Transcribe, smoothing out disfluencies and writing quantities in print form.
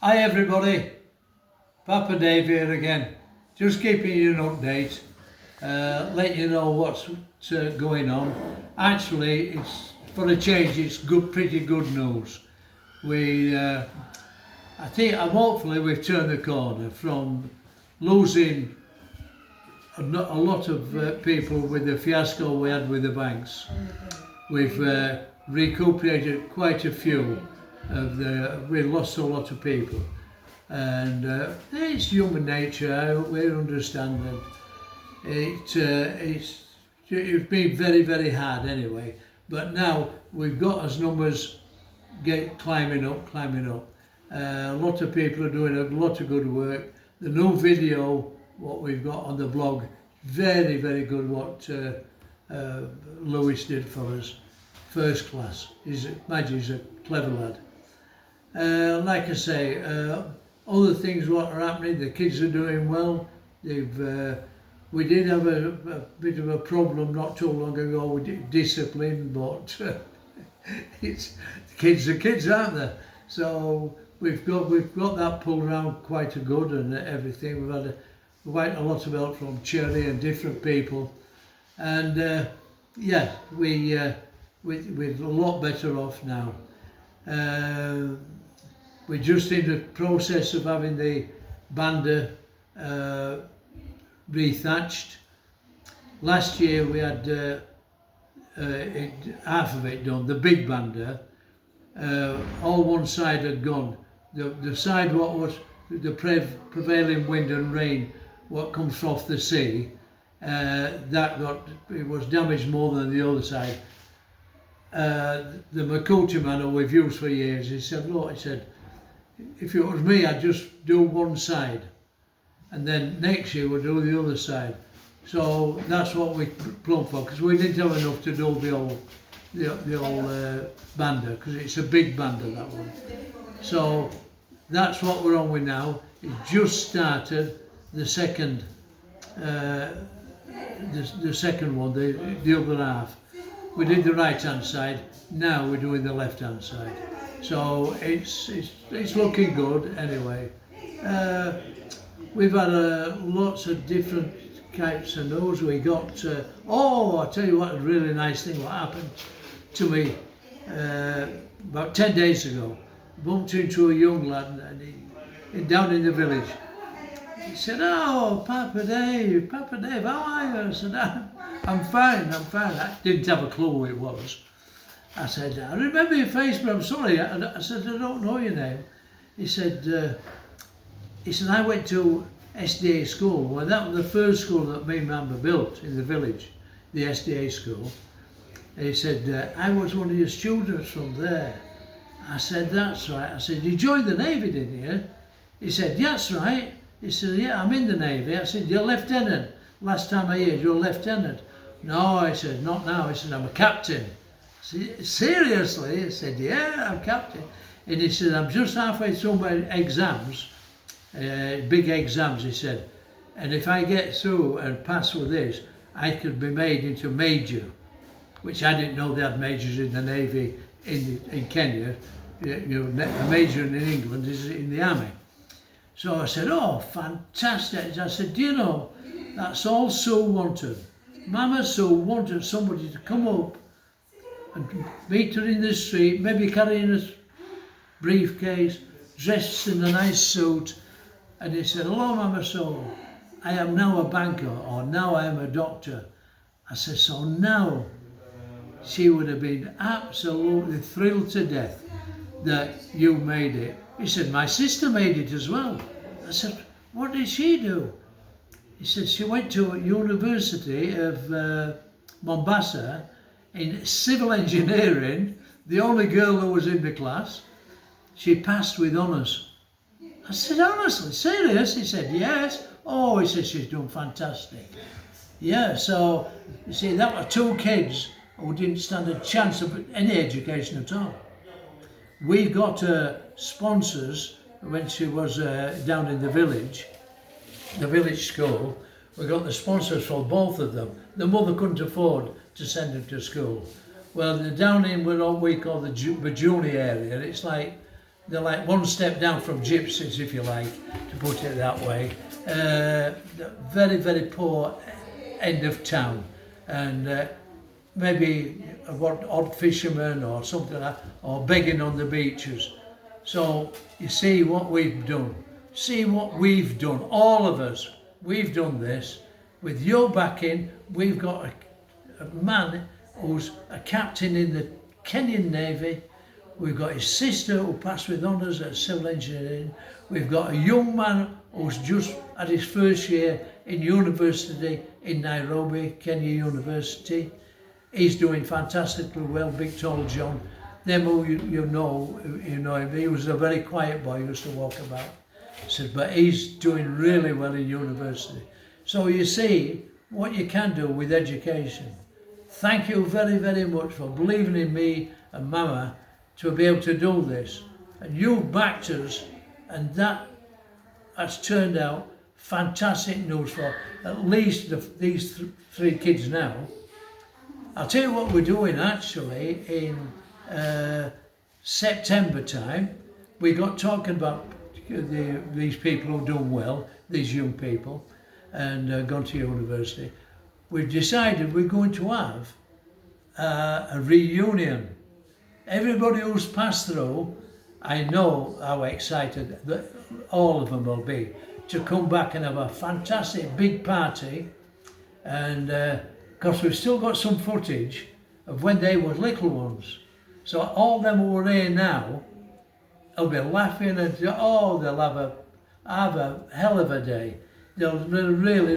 Hi everybody, Papa Dave here again. Just keeping you an update, let you know what's going on. Actually, it's for a change. It's pretty good news. Hopefully we've turned the corner from losing a lot of people with the fiasco we had with the banks. We've recuperated quite a few we lost a lot of people, and it's human nature. We understand that it's been very hard anyway, but now we've got as numbers climbing up. A lot of people are doing a lot of good work. The new video what we've got on the blog, very good what Lewis did for us, first class. He's a clever lad. Like I say, other things what are happening, the kids are doing well. We did have a bit of a problem not too long ago with discipline, but it's kids are kids, aren't they? So we've got that pulled around quite a good and everything. We've had quite a lot of help from Cherry and different people, and yeah, we're a lot better off now. We're just in the process of having the banda rethatched. Last year we had half of it done, the big banda. All one side had gone. The side what was the prevailing wind and rain, what comes off the sea, it was damaged more than the other side. The Makuti man who we've used for years, he said, look, he said, if it was me, I'd just do one side, and then next year we'll do the other side. So that's what we plumbed for, because we didn't have enough to do the old banda, because it's a big banda, that one. So that's what we're on with now. It just started the second one, the other half. We did the right hand side, now we're doing the left hand side. So it's looking good anyway. We've had lots of different types of news. We got, I'll tell you what, a really nice thing what happened to me about 10 days ago. Bumped into a young lad down in the village. He said, oh, Papa Dave, how are you? I said, I'm fine. I didn't have a clue who it was. I said, I remember your face, but I'm sorry. I said, I don't know your name. He said, I went to SDA School. Well, that was the first school that me and Mama built in the village, the SDA School. And he said, I was one of your students from there. I said, that's right. I said, you joined the Navy, didn't you? He said, that's right. He said, yeah, I'm in the Navy. I said, you're lieutenant. Last time I heard, you're a lieutenant. No, I said, not now. He said, I'm a captain. Seriously? He said, yeah, I'm captain. And he said, I'm just halfway through my exams, big exams, he said, and if I get through and pass with this, I could be made into major, which I didn't know they had majors in the Navy in Kenya. A major in England is in the army. So I said, oh, fantastic. I said, do you know, that's all Sue wanted. Mama Sue wanted somebody to come up and meet her in the street, maybe carrying a briefcase, dressed in a nice suit. And he said, hello, Mama Sue, I am now a banker, or now I am a doctor. I said, so now she would have been absolutely thrilled to death that you made it. He said, my sister made it as well. I said, what did she do? He said, she went to University of Mombasa in civil engineering, the only girl who was in the class. She passed with honours. I said, honestly, serious? He said, yes. Oh, he said, she's done fantastic. Yeah, so, you see, that were two kids who didn't stand a chance of any education at all. We got sponsors when she was down in the village school. We got the sponsors for both of them. The mother couldn't afford to send them to school. Well, they're down in what we call the Bajuni area. It's like they're like one step down from gypsies, if you like, to put it that way. Very, very poor end of town, and maybe what odd fishermen or something like that, or begging on the beaches. So you see what we've done. See what we've done, all of us. We've done this. With your backing, we've got a man who's a captain in the Kenyan Navy. We've got his sister who passed with honours at civil engineering. We've got a young man who's just had his first year in university in Nairobi, Kenya University. He's doing fantastically well, big tall John. Them who you know him. He was a very quiet boy, used to walk about. But he's doing really well in university. So you see what you can do with education. Thank you very, very much for believing in me and Mama to be able to do this. And you've backed us, and that has turned out fantastic news for at least these three kids now. I'll tell you what we're doing actually in September time. We got talking about these people who've done well, these young people, and gone to university. We've decided we're going to have a reunion. Everybody who's passed through, I know how excited that all of them will be to come back and have a fantastic big party, and because we've still got some footage of when they were little ones. So all them who are here now will be laughing and they'll have a hell of a day. They'll really